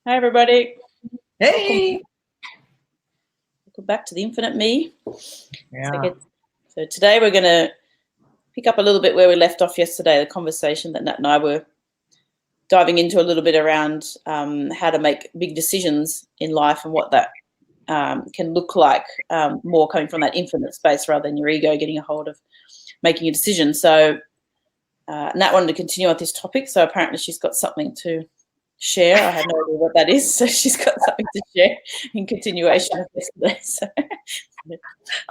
Hi, everybody. Hey. Welcome back to the Infinite Me. Yeah. So today we're going to pick up a little bit where we left off yesterday, the conversation that Nat and I were diving into a little bit around how to make big decisions in life and what that can look like, more coming from that infinite space rather than your ego getting a hold of making a decision. So Nat wanted to continue on this topic, so apparently she's got something to share. I have no idea what that is, so she's got something to share in continuation of yesterday. So.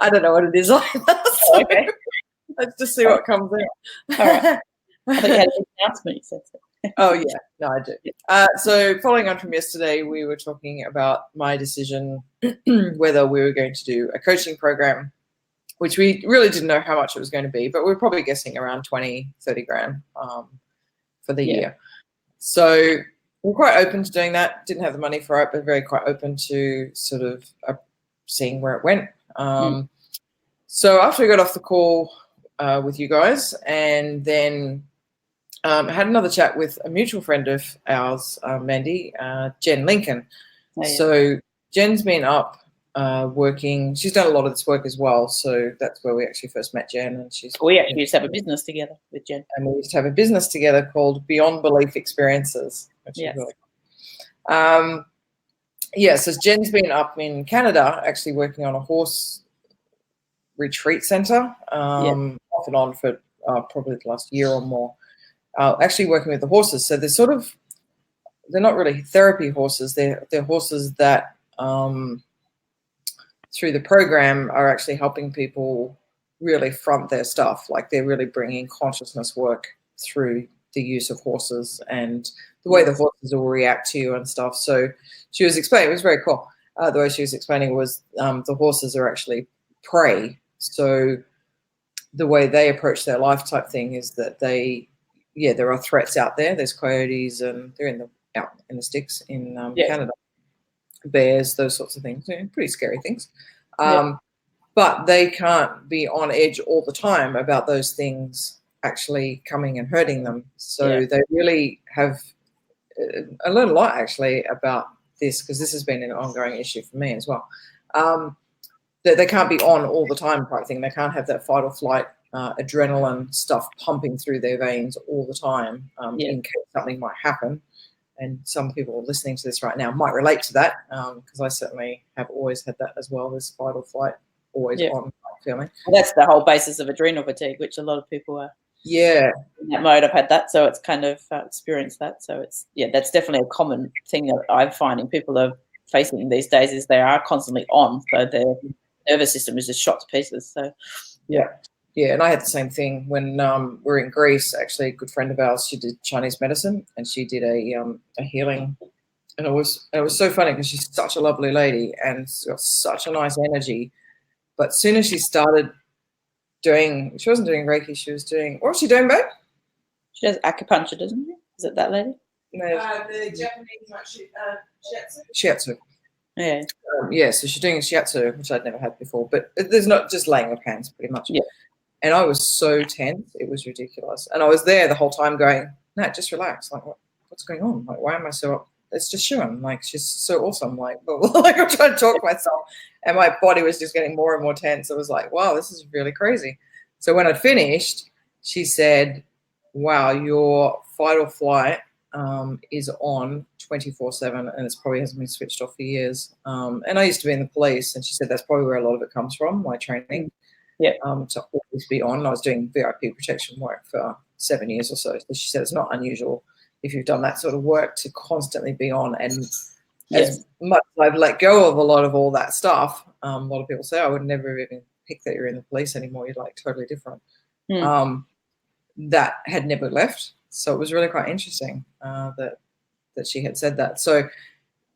I don't know what it is either. So Okay. let's just see what comes out. All right. I think you had an announcement, you said so. Oh, yeah. No, I do. So following on from yesterday, we were talking about my decision whether we were going to do a coaching program, which we really didn't know how much it was going to be, but we were probably guessing around 20, 30 grand for the year. So we're quite open to doing that. Didn't have the money for it, but very quite open to sort of seeing where it went. So after we got off the call with you guys, and then I had another chat with a mutual friend of ours, Mandy, Jen Lincoln. Oh, yeah. So Jen's been up working. She's done a lot of this work as well. So that's where we actually first met Jen. And we actually used to have a business together with Jen. And we used to have a business together called Beyond Belief Experiences, which is really cool. So Jen's been up in Canada actually working on a horse retreat center, off and on for probably the last year or more, actually working with the horses. So they're not really therapy horses. They're horses that through the program are actually helping people really front their stuff. Like they're really bringing consciousness work through the use of horses and the way the horses will react to you and stuff. So she was explaining, it was very cool. The way she was explaining was the horses are actually prey. So the way they approach their life type thing is that there are threats out there. There's coyotes and they're out in the sticks in Canada. Bears, those sorts of things, pretty scary things. But they can't be on edge all the time about those things actually coming and hurting them. So they really have I learned a lot actually about this, because this has been an ongoing issue for me as well. That they can't be on all the time type thing. They can't have that fight or flight adrenaline stuff pumping through their veins all the time in case something might happen. And some people listening to this right now might relate to that, because I certainly have always had that as well, this fight or flight, always on feeling. Well, that's the whole basis of adrenal fatigue, which a lot of people are in that mode. I've had that, so it's kind of experienced that. So it's, that's definitely a common thing that I'm finding people are facing these days, is they are constantly on, so their nervous system is just shot to pieces. So and I had the same thing when we were in Greece. Actually, a good friend of ours, she did Chinese medicine, and she did a healing, and it was so funny because she's such a lovely lady and got such a nice energy. But as soon as she started doing, she wasn't doing Reiki, she was doing, what was she doing, babe? She does acupuncture, doesn't she? Is it that lady? No, the Japanese shiatsu. So she's doing a shiatsu, which I'd never had before, but there's not just laying of hands pretty much. And I was so tense, it was ridiculous. And I was there the whole time going, no, just relax. Like, what's going on? Like, why am I so up? It's just Shuan. Like, she's so awesome. Like I'm trying to talk to myself, and my body was just getting more and more tense. I was like, wow, this is really crazy. So when I finished, she said, wow, your fight or flight is on 24/7, and it probably hasn't been switched off for years. And I used to be in the police, and she said that's probably where a lot of it comes from, my training. To always be on. I was doing VIP protection work for 7 years or so. So she said it's not unusual if you've done that sort of work to constantly be on. And as much as I've let go of a lot of all that stuff, a lot of people say, I would never even pick that you're in the police anymore. You're like totally different. That had never left. So it was really quite interesting that she had said that. So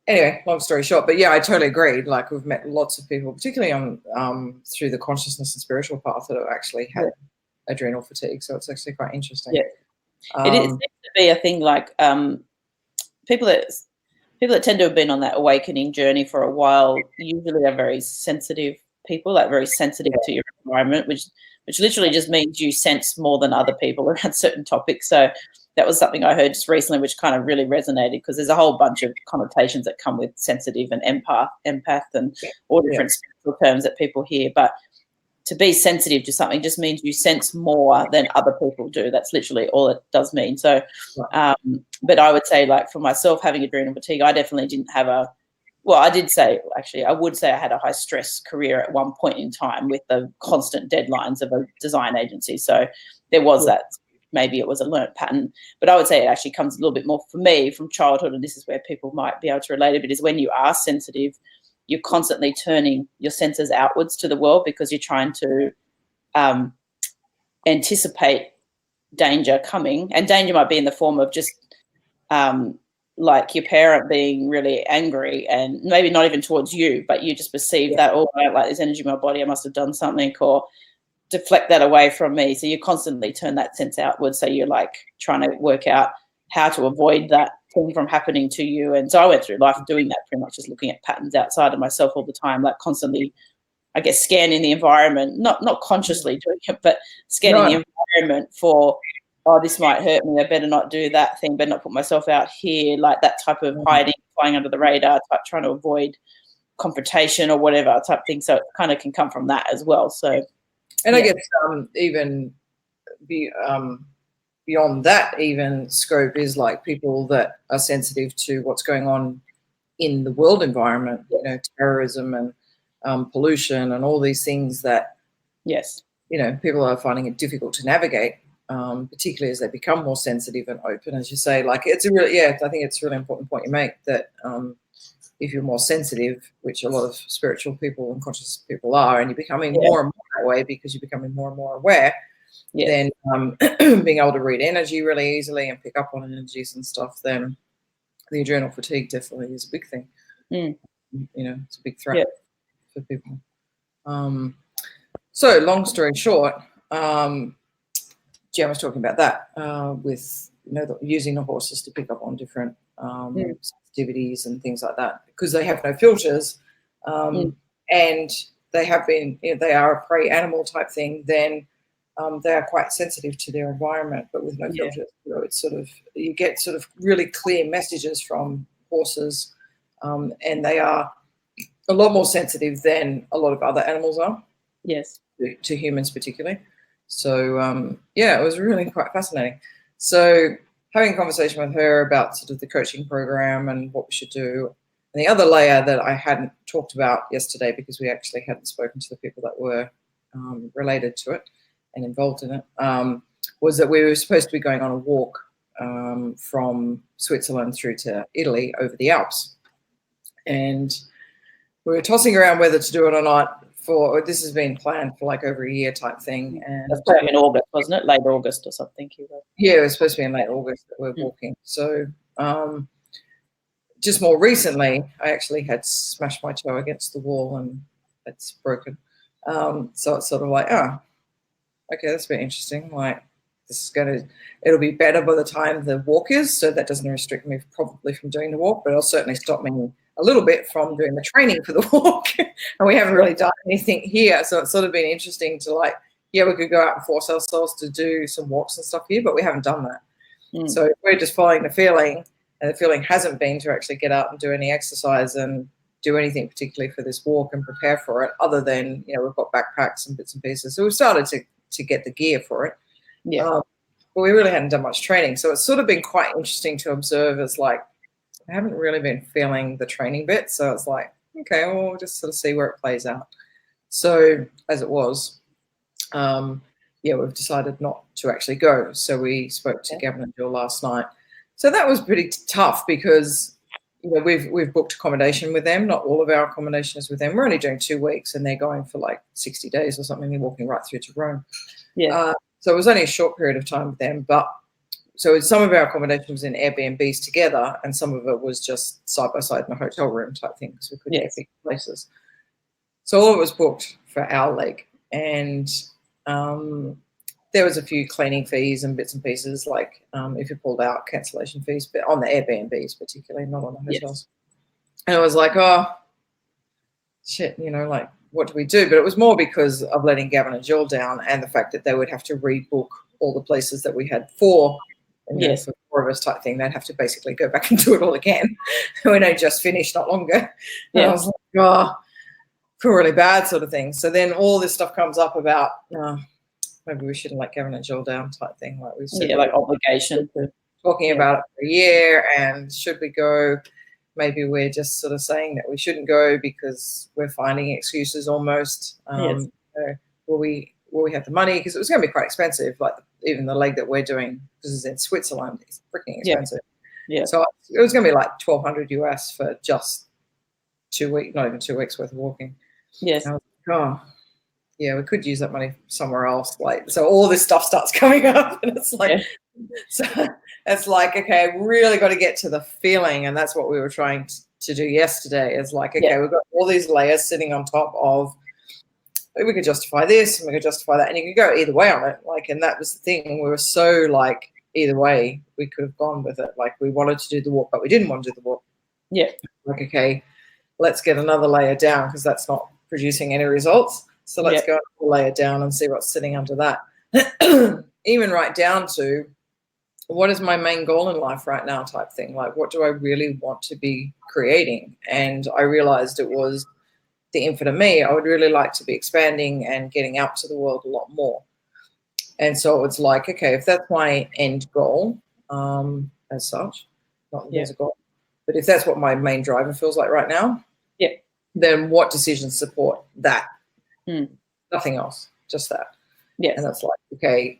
anyway, long story short, but I totally agreed. Like, we've met lots of people, particularly on through the consciousness and spiritual path, that have actually had adrenal fatigue. So it's actually quite interesting. It seems to be a thing. Like people that tend to have been on that awakening journey for a while usually are very sensitive people, like very sensitive to your environment, which literally just means you sense more than other people around certain topics. So that was something I heard just recently, which kind of really resonated, because there's a whole bunch of connotations that come with sensitive and empath and all different spiritual terms that people hear. But to be sensitive to something just means you sense more than other people do. That's literally all it does mean. So, but I would say, like, for myself, having adrenal fatigue, I definitely didn't have a, well, I did say, actually, I would say I had a high stress career at one point in time with the constant deadlines of a design agency. So there was that, maybe it was a learnt pattern, but I would say it actually comes a little bit more for me from childhood. And this is where people might be able to relate a bit, is when you are sensitive, you're constantly turning your senses outwards to the world, because you're trying to anticipate danger coming. And danger might be in the form of just like your parent being really angry, and maybe not even towards you, but you just perceive that, oh, I don't like this energy in my body, I must have done something, or deflect that away from me. So you constantly turn that sense outwards. So you're like trying to work out how to avoid that thing from happening to you. And so I went through life doing that, pretty much just looking at patterns outside of myself all the time, like constantly, I guess, scanning the environment, not consciously doing it, but scanning the environment for, oh, this might hurt me, I better not do that thing, better not put myself out here, like that type of hiding, flying under the radar type, trying to avoid confrontation or whatever type thing. So it kind of can come from that as well. So, and I guess even beyond that, even scope is like people that are sensitive to what's going on in the world environment, you know, terrorism and pollution and all these things that, you know, people are finding it difficult to navigate, particularly as they become more sensitive and open, as you say. Like, it's a really, I think it's a really important point you make, that if you're more sensitive, which a lot of spiritual people and conscious people are, and you're becoming more and more that way because you're becoming more and more aware, then being able to read energy really easily and pick up on energies and stuff, then the adrenal fatigue definitely is a big thing. You know, it's a big threat for people. So long story short, Jan was talking about that with, you know, using the horses to pick up on different sensitivities and things like that, because they have no filters, and they have been, you know, they are a prey animal type thing, then they are quite sensitive to their environment, but with no filters. So it's sort of, you get sort of really clear messages from horses, and they are a lot more sensitive than a lot of other animals are. To humans particularly. So it was really quite fascinating. So having a conversation with her about sort of the coaching program and what we should do. And the other layer that I hadn't talked about yesterday, because we actually hadn't spoken to the people that were related to it and involved in it, was that we were supposed to be going on a walk from Switzerland through to Italy over the Alps. And we were tossing around whether to do it or not. This has been planned for like over a year type thing. And that's probably in August, wasn't it? Late August or something. Yeah, it was supposed to be in late August that we're walking. So just more recently, I actually had smashed my toe against the wall and it's broken. So it's sort of like, oh, okay, that's been interesting. Like, this is it'll be better by the time the walk is, so that doesn't restrict me probably from doing the walk, but it'll certainly stop me a little bit from doing the training for the walk. And we haven't really done anything here, so it's sort of been interesting to, like, we could go out and force ourselves to do some walks and stuff here, but we haven't done that. So we're just following the feeling, and the feeling hasn't been to actually get out and do any exercise and do anything particularly for this walk and prepare for it, other than, you know, we've got backpacks and bits and pieces. So we've started to get the gear for it. But we really hadn't done much training. So it's sort of been quite interesting to observe, as like, I haven't really been feeling the training bit. So it's like, okay, well, we'll just sort of see where it plays out. So as it was, we've decided not to actually go. So we spoke to Gavin and Jill last night. So that was pretty tough because, you know, we've booked accommodation with them. Not all of our accommodation is with them. We're only doing 2 weeks, and they're going for like 60 days or something. They're walking right through to Rome. So it was only a short period of time with them. But so some of our accommodation was in Airbnbs together, and some of it was just side by side in a hotel room type thing, because we couldn't get big places. So all of it was booked for our leg, and there was a few cleaning fees and bits and pieces, like if you pulled out, cancellation fees, but on the Airbnbs particularly, not on the hotels. And I was like, oh, shit, you know, like, what do we do? But it was more because of letting Gavin and Jill down, and the fact that they would have to rebook all the places that we had for you know, Yes. for 4 of us type thing, they'd have to basically go back and do it all again. When I just finished not long ago. And I was like, oh, feel really bad sort of thing. So then all this stuff comes up about maybe we shouldn't let Kevin and Jill down type thing. Like we've said, like obligation to talking about it for a year, and should we go? Maybe we're just sort of saying that we shouldn't go because we're finding excuses almost. You know, will we have the money? Because it was going to be quite expensive. Like even the leg that we're doing, because it's in Switzerland, it's freaking expensive. Yeah. So it was going to be like $1,200 US for just 2 weeks, not even 2 weeks worth of walking. Yes. And I was like, oh, yeah, we could use that money somewhere else. Like, so all this stuff starts coming up, and it's like, so it's like, okay, really got to get to the feeling, and that's what we were trying to do yesterday. Is like, okay, we've got all these layers sitting on top of. We could justify this, and we could justify that, and you could go either way on it. Like, and that was the thing. We were so like, either way, we could have gone with it. Like, we wanted to do the walk, but we didn't want to do the walk. Yeah. Like, okay, let's get another layer down because that's not producing any results. So let's go and lay it down and see what's sitting under that. Even right down to what is my main goal in life right now type thing. Like, what do I really want to be creating? And I realized it was the infinite me. I would really like to be expanding and getting out to the world a lot more. And so it's like, okay, if that's my end goal, as such, not that there's a goal, but if that's what my main driver feels like right now, then what decisions support that? Nothing else, just that. And that's like, okay,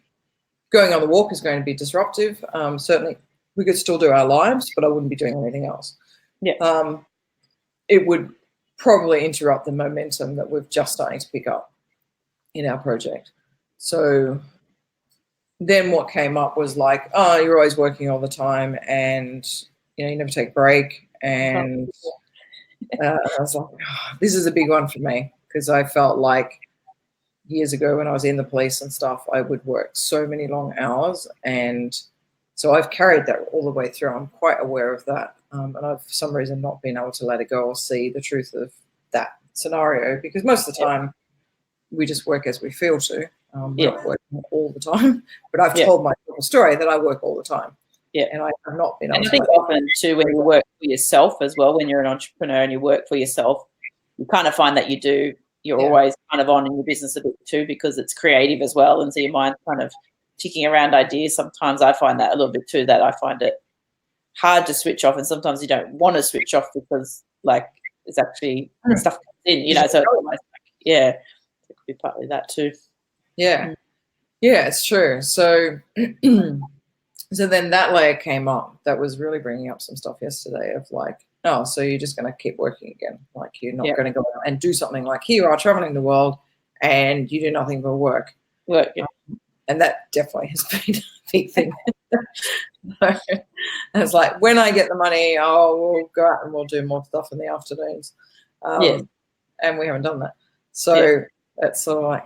going on the walk is going to be disruptive. Certainly we could still do our lives, but I wouldn't be doing anything else. It would probably interrupt the momentum that we're just starting to pick up in our project. So then what came up was like, oh, you're always working all the time, and you know, you never take a break. And I was like, oh, this is a big one for me, because I felt like years ago when I was in the police and stuff, I would work so many long hours, and so I've carried that all the way through. I'm quite aware of that, and I've for some reason not been able to let it go or see the truth of that scenario, because most of the time we just work as we feel to. We're not working all the time, but I've told my story that I work all the time. And I have not been able to. I think often too, when you work for yourself as well, when you're an entrepreneur and you work for yourself, you kind of find that you're always kind of on in your business a bit too, because it's creative as well. And so your mind's kind of ticking around ideas. Sometimes I find that a little bit too, that I find it hard to switch off. And sometimes you don't want to switch off because like it's actually stuff comes in, you know, so it's almost like, it could be partly that too. Yeah, it's true. So, so then that layer came up that was really bringing up some stuff yesterday of like, oh, so you're just going to keep working again. Like you're not going to go out and do something like here you are traveling the world and you do nothing but work. And that definitely has been a big thing. And it's like, when I get the money, we'll go out and we'll do more stuff in the afternoons. And we haven't done that. So that's sort of like,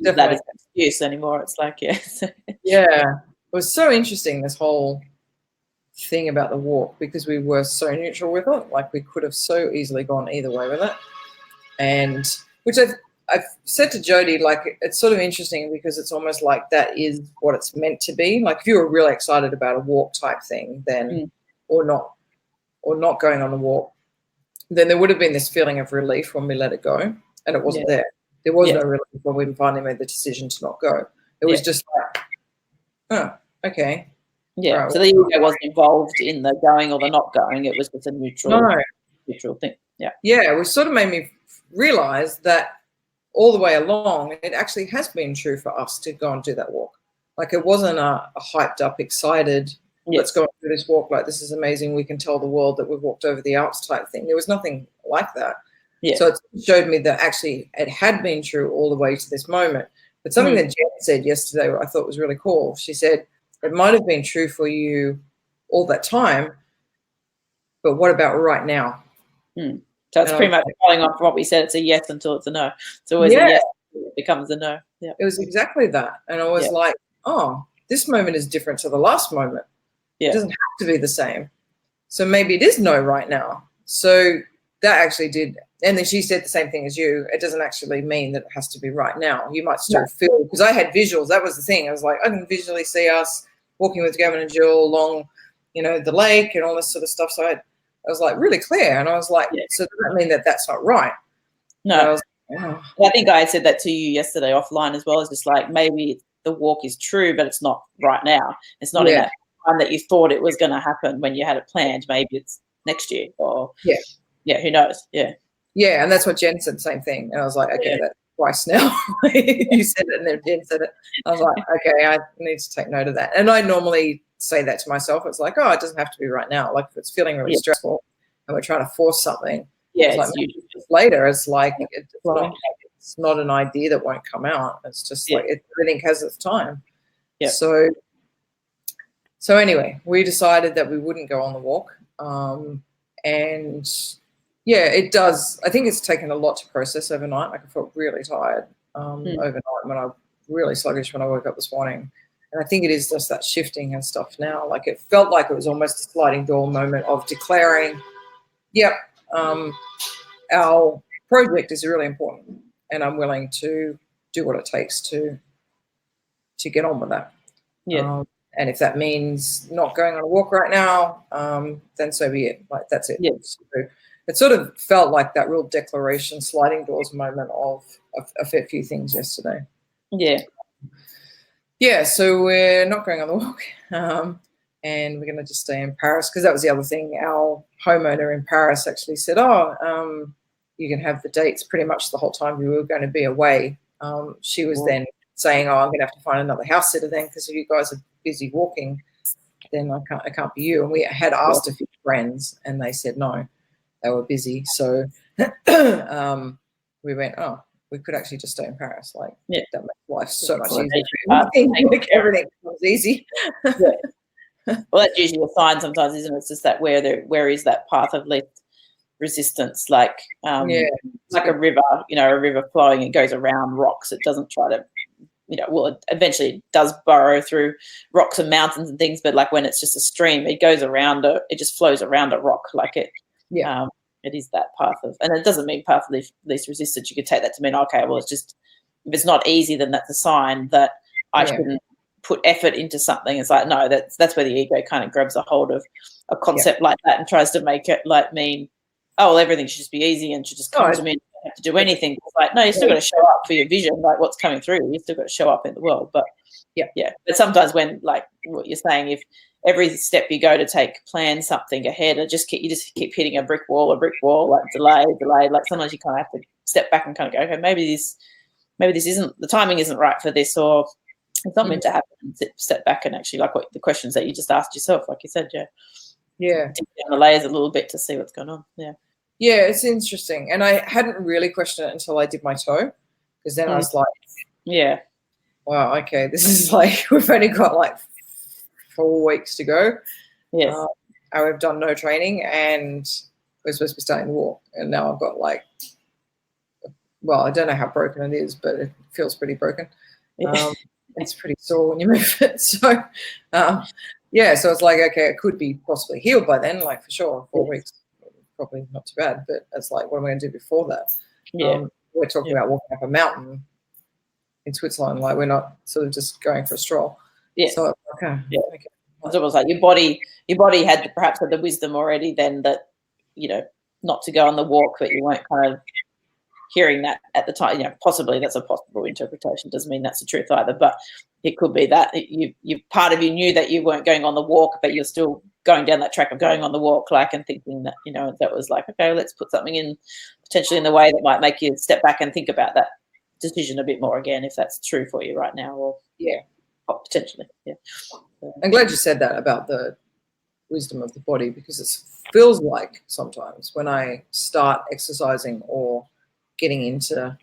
that is an excuse anymore. It's like, it was so interesting, this whole thing about the walk, because we were so neutral with it. Like we could have so easily gone either way with it. And which I've said to Jody, like it's sort of interesting because it's almost like that is what it's meant to be. Like if you were really excited about a walk type thing, then or not going on the walk, then there would have been this feeling of relief when we let it go, and it wasn't there. There was no relief when we finally made the decision to not go. It was just like, oh, okay. Right, so the ego wasn't involved in the going or the not going. It was just a neutral thing. Yeah, which sort of made me realize that all the way along, it actually has been true for us to go and do that walk. Like it wasn't a hyped up, excited, let's go and do this walk. Like this is amazing. We can tell the world that we've walked over the Alps type thing. There was nothing like that. So it showed me that actually it had been true all the way to this moment. But something that Jen said yesterday, I thought was really cool. She said, it might have been true for you all that time, but what about right now? So it's pretty much following on from what we said. It's a yes until it's a no. It's always a yes until it becomes a no. It was exactly that. And I was like, oh, this moment is different to the last moment. It doesn't have to be the same. So maybe it is no right now. So that actually did. And then she said the same thing as you. It doesn't actually mean that it has to be right now. You might still feel, because I had visuals. That was the thing. I was like, I can visually see us walking with Gavin and Jill along, you know, the lake and all this sort of stuff. So I was like really clear. And I was like, so does that mean that that's not right? No. I was like, oh. I think I said that to you yesterday offline as well. It's just like, maybe the walk is true, but it's not right now. It's not in that time that you thought it was going to happen when you had it planned. Maybe it's next year, or who knows? Yeah, and that's what Jen said, same thing. And I was like, okay, that's twice now. You said it and then Jen said it. I was like, okay, I need to take note of that. And I normally say that to myself. It's like, oh, it doesn't have to be right now. Like if it's feeling really stressful and we're trying to force something, it's like later. It's like it's not an idea that won't come out. It's just like everything has its time. So anyway, we decided that we wouldn't go on the walk. And it does. I think it's taken a lot to process overnight. Like I felt really tired overnight when I really sluggish when I woke up this morning. And I think it is just that shifting and stuff now. Like it felt like it was almost a sliding door moment of declaring, our project is really important and I'm willing to do what it takes to get on with that. And if that means not going on a walk right now, then so be it. Like that's it. So it sort of felt like that real declaration, sliding doors moment of a fair few things yesterday. So we're not going on the walk, and we're going to just stay in Paris, because that was the other thing. Our homeowner in Paris actually said, you can have the dates pretty much the whole time we were going to be away. She was then saying, I'm going to have to find another house sitter then, because if you guys are busy walking, then I can't be you. And we had asked a few friends and they said no, they were busy. So we went, we could actually just stay in Paris. Like that makes life so much easier. Like everything becomes easy. Well, that's usually a sign sometimes, isn't it? It's just that where is that path of least resistance? Like like a river, a river flowing, it goes around rocks. It doesn't try to, it eventually does burrow through rocks and mountains and things, but like when it's just a stream, it goes around it just flows around a rock. Like it is that path of, and it doesn't mean path of least resistance. You could take that to mean, okay, well, it's just, if it's not easy, then that's a sign that I shouldn't put effort into something. It's like, no, that's where the ego kind of grabs a hold of a concept like that and tries to make it like mean, oh, well, everything should just be easy and should just come to me and don't have to do anything. It's like, no, you still got to show up for your vision, like what's coming through. You still got to show up in the world. But but sometimes when, like what you're saying, if every step you go to plan something ahead, you just keep hitting a brick wall, like delayed. Like sometimes you kind of have to step back and kind of go, okay, maybe this isn't, the timing isn't right for this, or it's not meant to happen. Step back and actually, like what the questions that you just asked yourself, like you said, dig down the layers a little bit to see what's going on. It's interesting, and I hadn't really questioned it until I did my toe, because then I was like, wow, okay, this is like, we've only got like 4 weeks to go. I've done no training, and we're supposed to be starting to walk, and now I've got like, well, I don't know how broken it is, but it feels pretty broken. It's pretty sore when you move it. So, so it's like, okay, it could be possibly healed by then, like for sure. 4 weeks, probably not too bad. But it's like, what am I going to do before that? We're talking about walking up a mountain in Switzerland. Like we're not sort of just going for a stroll. So okay. It's almost like your body had perhaps had the wisdom already then that, not to go on the walk, but you weren't kind of hearing that at the time. Possibly that's a possible interpretation. Doesn't mean that's the truth either, but it could be that you part of you knew that you weren't going on the walk, but you're still going down that track of going on the walk, like, and thinking that, that was like, okay, let's put something in potentially in the way that might make you step back and think about that decision a bit more again, if that's true for you right now, or potentially. I'm glad you said that about the wisdom of the body, because it feels like sometimes when I start exercising or getting into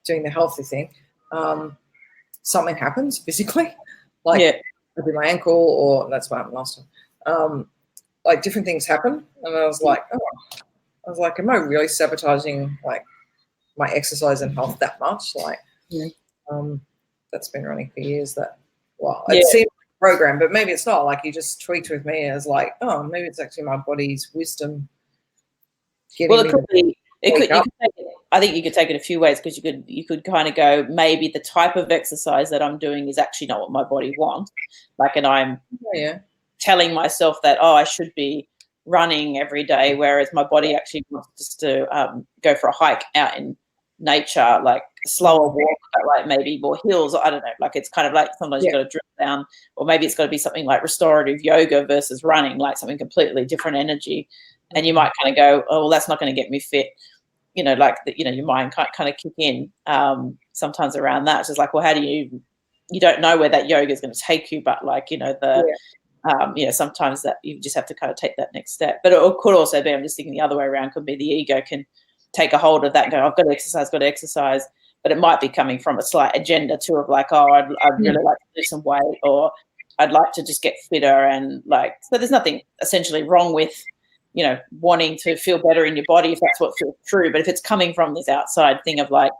doing the healthy thing, something happens physically, like I do my ankle, or that's what happened last time. Like different things happen, and I was like, am I really sabotaging like my exercise and health that much? Like, that's been running for years. That it seems like a program, but maybe it's not. Like you just tweaked with me as like, oh, maybe it's actually my body's wisdom getting Well, it me could to be. It wake could. You up. could take it. I think you could take it a few ways, because you could kind of go, maybe the type of exercise that I'm doing is actually not what my body wants. Like, and I'm Oh, yeah. telling myself that, oh, I should be running every day, whereas my body actually wants just to go for a hike out in nature, like a slower walk, like maybe more hills. I don't know. Like, it's kind of like sometimes you've got to drill down, or maybe it's got to be something like restorative yoga versus running, like something completely different energy. And you might kind of go, oh, well, that's not going to get me fit. Like your mind can't kind of kick in sometimes around that. It's just like, well, how do you don't know where that yoga is going to take you, but like, sometimes that you just have to kind of take that next step. But it could also be, I'm just thinking the other way around, could be the ego can take a hold of that and go, I've got to exercise. But it might be coming from a slight agenda too, of like, oh, I'd really like to lose some weight, or I'd like to just get fitter. And like, so there's nothing essentially wrong with, wanting to feel better in your body if that's what feels true. But if it's coming from this outside thing of like,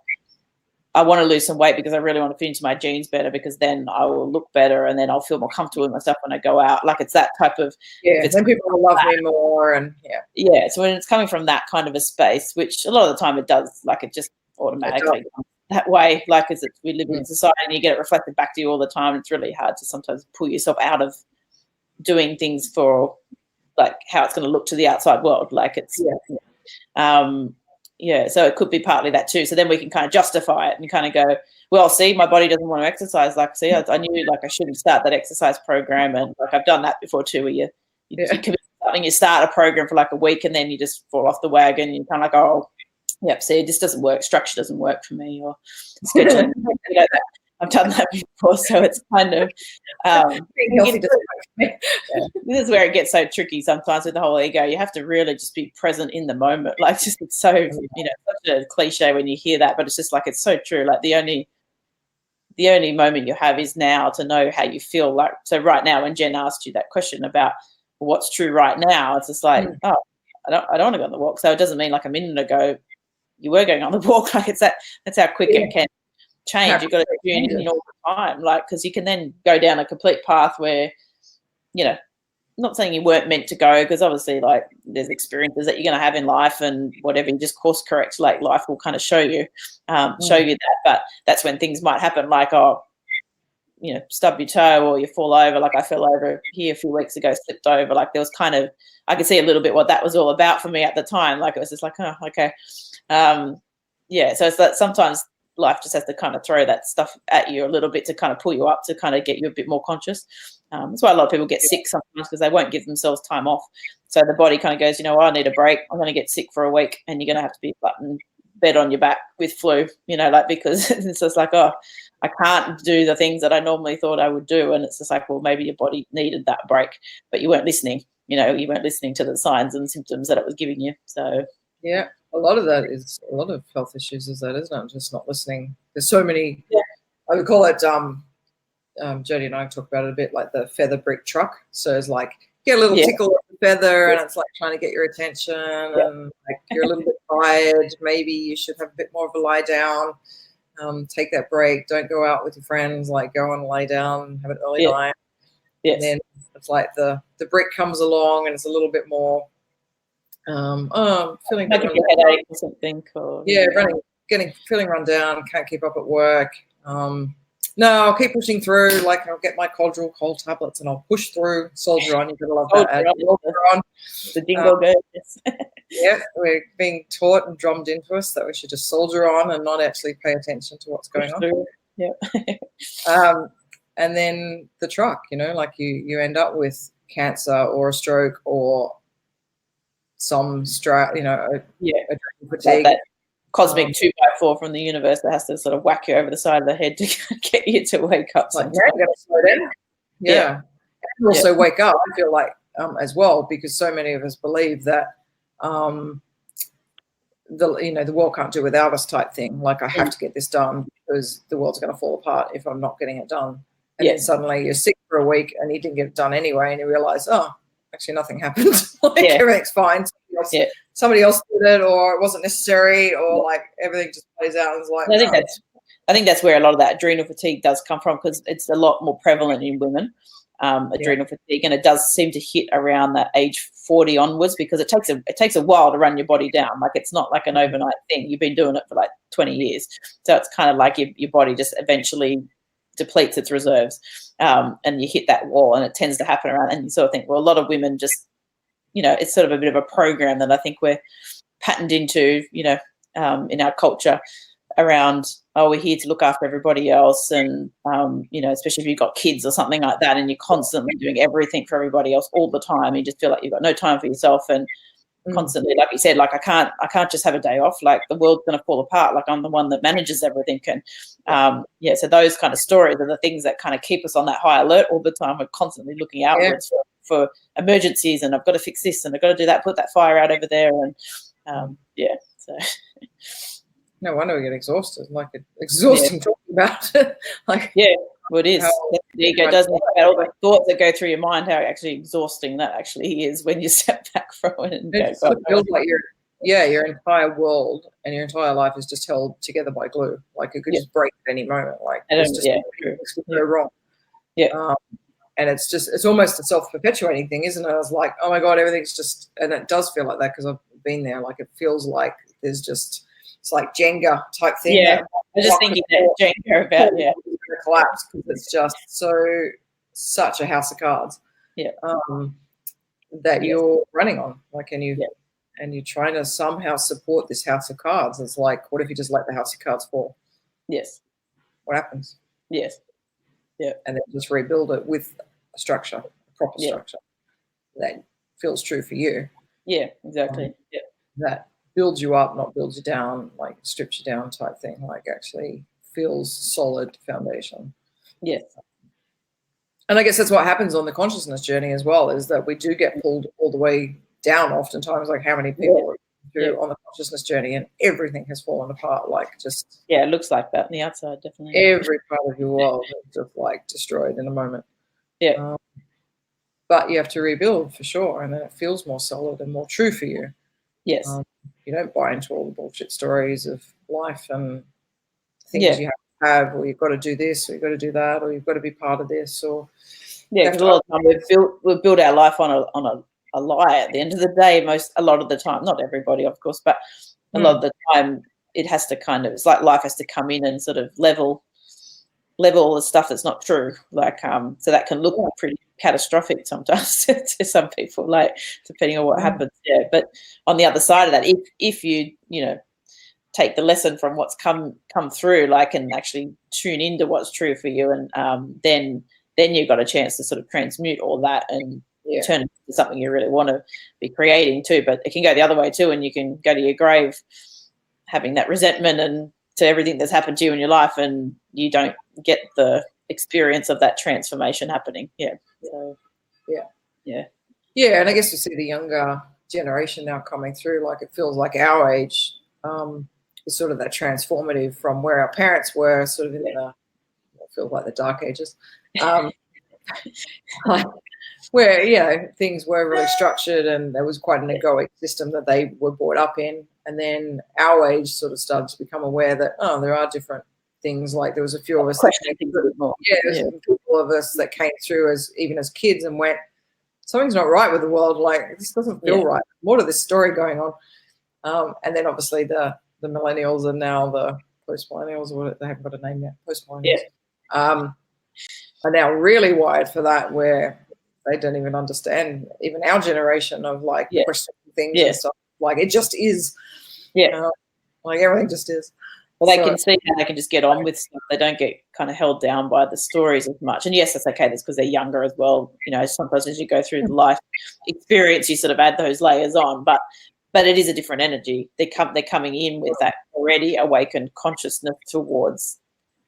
I want to lose some weight because I really want to fit into my jeans better, because then I will look better and then I'll feel more comfortable with myself when I go out. Like, it's that type of, then people will love me more. And so when it's coming from that kind of a space, which a lot of the time it does, like, it just automatically comes that way. Like, as we live in society and you get it reflected back to you all the time, it's really hard to sometimes pull yourself out of doing things for like how it's going to look to the outside world. Like, it's so it could be partly that too. So then we can kind of justify it and kind of go, well, see, my body doesn't want to exercise. Like, see, I knew like I shouldn't start that exercise program, and like I've done that before too, where you commit to something, you start a program for like a week and then you just fall off the wagon. And you're kind of like, oh, yep, see, this doesn't work. Structure doesn't work for me, or scheduling. I've done that before, so it's kind of this is where it gets so tricky sometimes with the whole ego. You have to really just be present in the moment. Like, just, it's so such a cliche when you hear that, but it's just like, it's so true. Like, the only moment you have is now, to know how you feel. Like, so right now, when Jen asked you that question about what's true right now, it's just like, oh, I don't want to go on the walk. So it doesn't mean like a minute ago you were going on the walk. Like, that's how quick it can change. You've got to tune in all the time, like, because you can then go down a complete path where, not saying you weren't meant to go, because obviously, like, there's experiences that you're going to have in life and whatever, you just course correct. Like, life will kind of show you that. But that's when things might happen, like, oh, stub your toe or you fall over. Like, I fell over here a few weeks ago, slipped over. Like, there was kind of, I could see a little bit what that was all about for me at the time. Like, it was just like, oh, okay. So it's that sometimes life just has to kind of throw that stuff at you a little bit to kind of pull you up, to kind of get you a bit more conscious. That's why a lot of people get sick sometimes, because they won't give themselves time off. So the body kind of goes, I need a break. I'm going to get sick for a week, and you're going to have to be button bed on your back with flu, like, because it's just like, oh, I can't do the things that I normally thought I would do. And it's just like, well, maybe your body needed that break, but you weren't listening. You weren't listening to the signs and symptoms that it was giving you. So a lot of that is, a lot of health issues is that, isn't it? Just not listening. There's so many. I would call it. Jodie and I talk about it a bit, like the feather brick truck. So it's like, get a little tickle of the feather, and it's like trying to get your attention, and like, you're a little bit tired. Maybe you should have a bit more of a lie down. Take that break. Don't go out with your friends. Like, go and lay down, have an early night. And then it's like the brick comes along, and it's a little bit more. I'm feeling like a headache or something. Or, feeling run down. Can't keep up at work. No, I'll keep pushing through. Like, I'll get my cold tablets and I'll push through. Soldier on. You've got to love that. Soldier on. The dingle goes. We're being taught and drummed into us that we should just soldier on and not actually pay attention to what's going on. And then the truck, like you end up with cancer or a stroke or some adrenaline fatigue. That cosmic 2x4 from the universe that has to sort of whack you over the side of the head to get you to wake up. Like, now I'm going to slow down. And also wake up, I feel like, as well, because so many of us believe that the world can't do without us type thing. Like, I have to get this done because the world's going to fall apart if I'm not getting it done. And then suddenly you're sick for a week and you didn't get it done anyway, and you realize, oh, actually nothing happened. Everything's fine. Somebody else did it, or it wasn't necessary, or like everything just plays out and it's like, I think that's where a lot of that adrenal fatigue does come from, because it's a lot more prevalent in women, adrenal fatigue, and it does seem to hit around that age 40 onwards, because it takes a while to run your body down. Like, it's not like an overnight thing. You've been doing it for like 20 years. So it's kind of like your body just eventually depletes its reserves, and you hit that wall, and it tends to happen around, and you sort of think, well, a lot of women just, it's sort of a bit of a program that I think we're patterned into, in our culture around, we're here to look after everybody else, and especially if you've got kids or something like that, and you're constantly doing everything for everybody else all the time. You just feel like you've got no time for yourself, and constantly, like you said, like I can't just have a day off. Like, the world's going to fall apart. Like, I'm the one that manages everything. And so those kind of stories are the things that kind of keep us on that high alert all the time. We're constantly looking outwards for emergencies, and I've got to fix this, and I've got to do that, put that fire out over there, and so. No wonder we get exhausted. Like, it's exhausting talking about it. Like, well, it is. The ego doesn't think about all the thoughts that go through your mind, how actually exhausting that actually is when you step back from it and it sort of feels like your entire world and your entire life is just held together by glue. Like, it could just break at any moment. Like, it's just things could go wrong. And it's almost a self-perpetuating thing, isn't it? I was like, oh my God, everything's just, and it does feel like that because I've been there. Like, it feels like there's just, it's like Jenga type thing. Yeah, I was just thinking that Jenga about collapse, because it's just such a house of cards. That you're running on, like, and you're trying to somehow support this house of cards. It's like, what if you just let the house of cards fall? Yes. What happens? Yes. Yeah. And then just rebuild it with a structure, a proper structure that feels true for you. Yeah, exactly. That builds you up, not builds you down, like strips you down type thing, like actually feels solid foundation. Yes. And I guess that's what happens on the consciousness journey as well, is that we do get pulled all the way down oftentimes. Like, how many people are through on the consciousness journey and everything has fallen apart, like, just it looks like that on the outside, definitely. Every part of your world is just like destroyed in a moment. But you have to rebuild for sure, and then it feels more solid and more true for you. Yes. You don't buy into all the bullshit stories of life and things you have, or you've got to do this, or you've got to do that, or you've got to be part of this, or because a lot of time we've built our life on a lie. At the end of the day, a lot of the time, not everybody, of course, but a lot of the time, it has to it's like life has to come in and sort of level all the stuff that's not true. Like, so that can look pretty catastrophic sometimes to some people, like, depending on what happens. Yeah. But on the other side of that, if you take the lesson from what's come through, like, and actually tune into what's true for you, and then you've got a chance to sort of transmute all that and turn it into something you really want to be creating too. But it can go the other way too, and you can go to your grave having that resentment and to everything that's happened to you in your life, and you don't get the experience of that transformation happening. So, and I guess we see the younger generation now coming through. Like, it feels like our age is sort of that transformative from where our parents were, sort of in the, it feels like the dark ages, where things were really structured and there was quite an egoic system that they were brought up in. And then our age sort of started to become aware that, there are different things. Like, there was a few of us people of us that came through even as kids and went, something's not right with the world. Like, this doesn't feel right. More to this story going on. And then obviously the millennials and now the post-millennials, or they haven't got a name yet, post-millennials, are now really wired for that, where they don't even understand even our generation of like questioning things and stuff. Like, it just is. Like, everything just is. Well, they can see how they can just get on with stuff. They don't get kind of held down by the stories as much. And yes, that's okay. That's because they're younger as well. Sometimes as you go through the life experience, you sort of add those layers on. But it is a different energy. They're coming in with that already awakened consciousness towards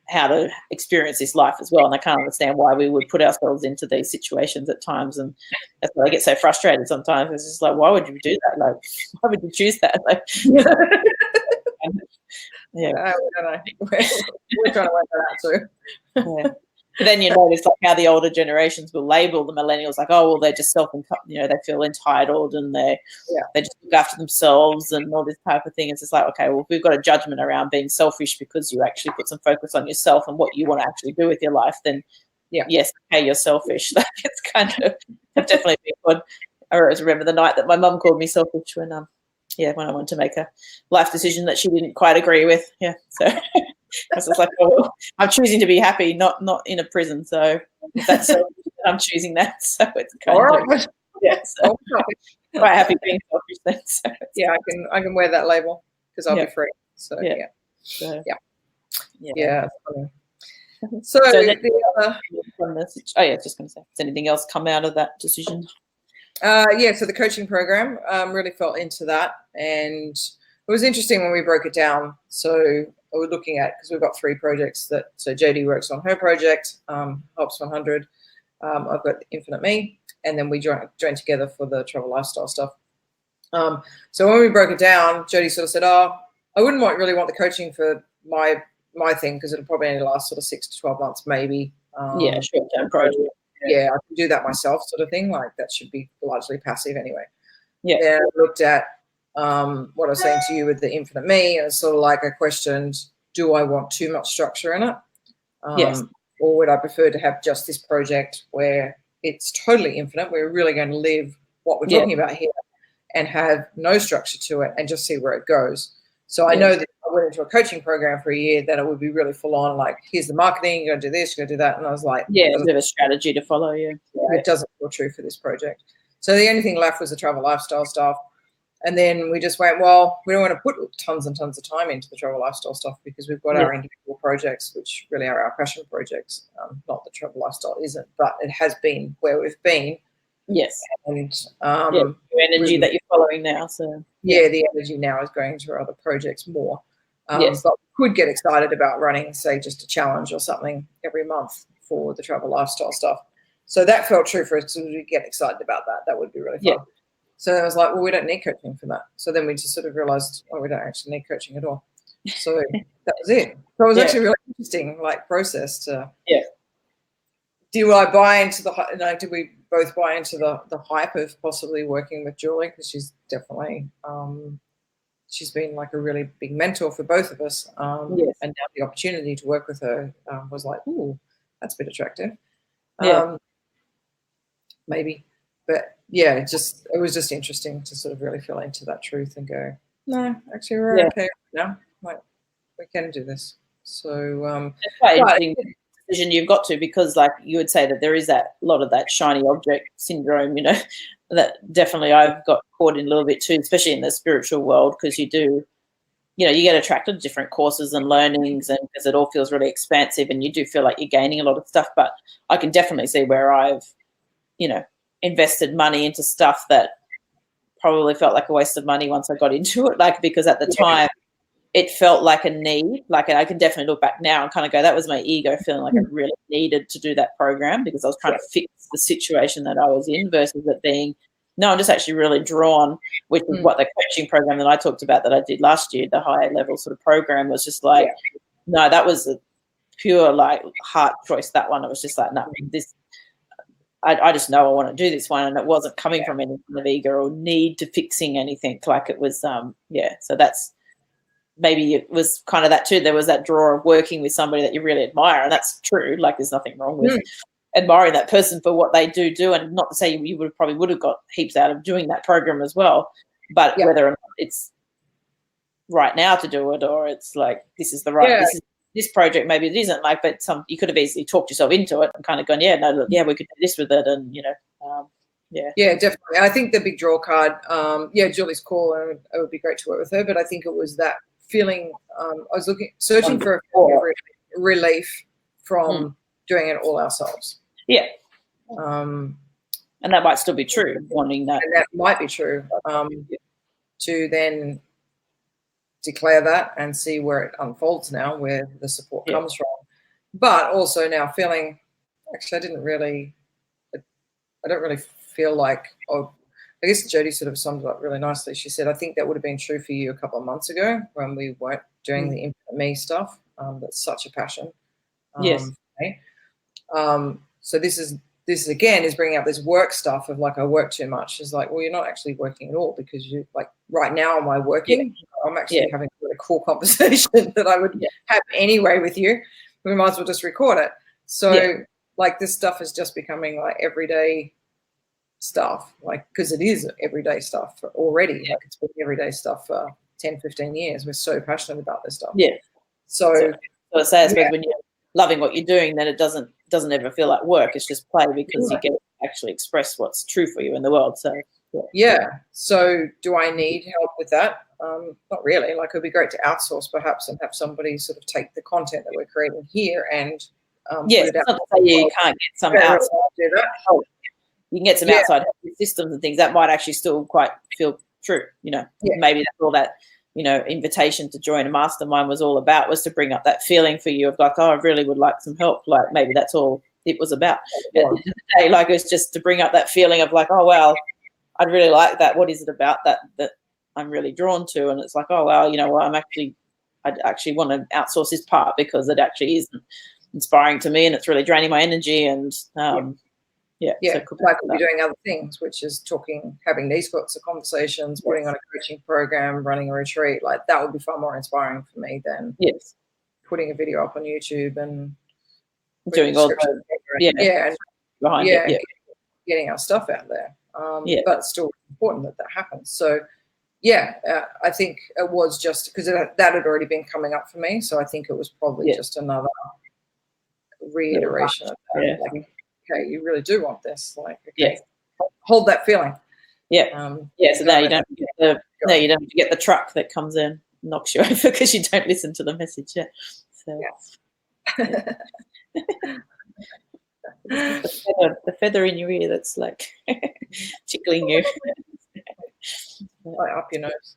how to experience this life as well. And I can't understand why we would put ourselves into these situations at times. And that's why I get so frustrated sometimes. It's just like, why would you do that? Like, why would you choose that? Like, we're trying to work that out too. But then you notice like how the older generations will label the millennials like, oh, well, they're just they feel entitled and they just look after themselves and all this type of thing. It's just like, okay, well, if we've got a judgment around being selfish because you actually put some focus on yourself and what you want to actually do with your life, then yes, okay, you're selfish. Like, it's kind of definitely been good. I always remember the night that my mum called me selfish when when I wanted to make a life decision that she didn't quite agree with. Yeah, so I was just like, oh, well, I'm choosing to be happy, not in a prison. So if that's selfish, I'm choosing that. So it's kind All of right. so quite happy being selfish then. So yeah, I can wear that label because I'll be free. So yeah. So, Yeah. So So the other, just going to say, has anything else come out of that decision? so the coaching program really fell into that, and it was interesting when we broke it down. So we're looking at, because we've got 3 projects so Jodie works on her project, 𝘼𝙧𝙚 𝙪, I've got Infinite Me, and then we joined together for the travel lifestyle stuff. So when we broke it down, Jodie sort of said, oh, I wouldn't really want the coaching for my thing, because it'll probably only last sort of 6 to 12 months, maybe. Short-term project. Yeah, I can do that myself, sort of thing. Like that should be largely passive anyway. Yeah. Then I looked at what I was saying to you with the Infinite Me. It's sort of like I questioned, do I want too much structure in it? Yes. Or would I prefer to have just this project where it's totally infinite? We're really going to live what we're talking about here and have no structure to it and just see where it goes. So I know that if I went into a coaching program for a year, that it would be really full on, like, here's the marketing, you're going to do this, you're going to do that. And I was like, a bit of a strategy to follow, it doesn't feel true for this project. So the only thing left was the travel lifestyle stuff. And then we just went, well, we don't want to put tons and tons of time into the travel lifestyle stuff, because we've got our individual projects, which really are our passion projects. Not that travel lifestyle isn't, but it has been where we've been. Yes. And the energy that you're following now. So the energy now is going to other projects more. But we could get excited about running, say, just a challenge or something every month for the travel lifestyle stuff. So that felt true for us. So we get excited about that. That would be really fun. So I was like, well, we don't need coaching for that. So then we just sort of realized, oh, we don't actually need coaching at all. So that was it. So it was actually a really interesting, like, process to. Do I buy into the? Did we both buy into the hype of possibly working with Julie? Because she's definitely, she's been like a really big mentor for both of us. And now the opportunity to work with her was like, ooh, that's a bit attractive. Maybe. But yeah, it was just interesting to sort of really feel into that truth and go, no, actually we're okay now. Like, we can do this. So it's quite interesting decision you've got to, because like you would say that there is that lot of that shiny object syndrome, that definitely I've got caught in a little bit too, especially in the spiritual world, because you do, you get attracted to different courses and learnings, and because it all feels really expansive and you do feel like you're gaining a lot of stuff. But I can definitely see where I've, invested money into stuff that probably felt like a waste of money once I got into it, like, because at the time it felt like a need. Like, I can definitely look back now and kind of go, that was my ego feeling like I really needed to do that program, because I was trying to fix the situation that I was in, versus it being, no, I'm just actually really drawn, which is what the coaching program that I talked about that I did last year, the higher level sort of program, was just like, no, that was a pure like heart choice, that one. It was just like, no, I just know I want to do this one, and it wasn't coming from any kind of ego or need to fixing anything. Like, it was, so that's, maybe it was kind of that too. There was that draw of working with somebody that you really admire, and that's true. Like, there's nothing wrong with admiring that person for what they do, and not to say you probably would have got heaps out of doing that program as well, but whether or not it's right now to do it, or it's like, this is the right, this project, maybe it isn't, like, but you could have easily talked yourself into it and kind of gone, we could do this with it, and definitely. I think the big draw card, Julie's cool, and it would be great to work with her, but I think it was that feeling, I was searching for a relief from doing it all ourselves. And that might still be true, wanting that. And that might be true, to then declare that and see where it unfolds now, where the support comes from. But also now feeling, actually, I don't really feel like, I guess Jodie sort of summed it up really nicely. She said, I think that would have been true for you a couple of months ago when we weren't doing the Infinite Me stuff. That's such a passion. So this is again is bringing up this work stuff of like, I work too much. It's like, well, you're not actually working at all, because you, like, right now, am I working? I'm actually having a really cool conversation that I would have anyway with you. We might as well just record it. So like, this stuff is just becoming like everyday stuff, like, because it is everyday stuff already. Like, it's been everyday stuff for 10, 15 years. We're so passionate about this stuff. Yeah. So I suppose when you're loving what you're doing, then it doesn't ever feel like work. It's just play because you get to actually express what's true for you in the world. So yeah. So do I need help with that? Not really. Like, it'd be great to outsource perhaps and have somebody sort of take the content that we're creating here and put it out. It's not to say you can't get some outside help. You can get some outside systems and things that might actually still quite feel true. Maybe that's all that invitation to join a mastermind was all about, was to bring up that feeling for you of like, oh, I really would like some help. Like, maybe that's all it was about. At the end of the day, like, it was just to bring up that feeling of like, oh, well, I'd really like that. What is it about that I'm really drawn to? And it's like, oh, well, you know what, I'd actually want to outsource this part because it actually isn't inspiring to me and it's really draining my energy. And so like we'll be doing other things, which is having these sorts of conversations, putting on a coaching program, running a retreat. Like, that would be far more inspiring for me than putting a video up on YouTube and doing all the getting our stuff out there. But it's still important that happens. So I think it was just because that had already been coming up for me. So I think it was probably just another reiteration of that. Like, okay, you really do want this. Like, okay, hold that feeling. So now you don't get the truck that comes in, knocks you over because you don't listen to the message. The feather in your ear that's like tickling you. Right up your nose.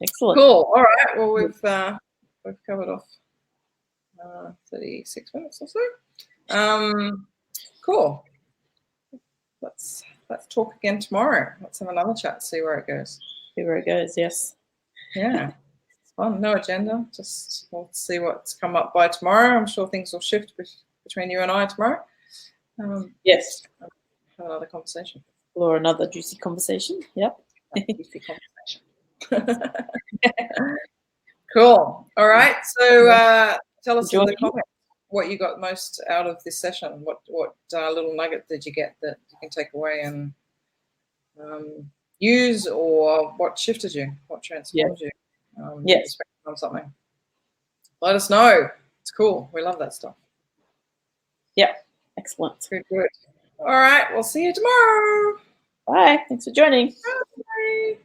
Excellent. Cool. All right. Well, we've covered off 36 minutes or so. Cool. Let's talk again tomorrow. Let's have another chat. See where it goes. Yes. Yeah. It's fun. No agenda. Just we'll see what's come up by tomorrow. I'm sure things will shift between you and I tomorrow. Yes. Have another conversation. Or another juicy conversation. Yep. Juicy conversation. Cool. All right. So tell us in the comments what you got most out of this session. What little nugget did you get that you can take away and use, or what shifted you? What transformed you? On something. Let us know. It's cool. We love that stuff. Yep. Excellent. Good. All right. We'll see you tomorrow. Bye. Thanks for joining. Bye.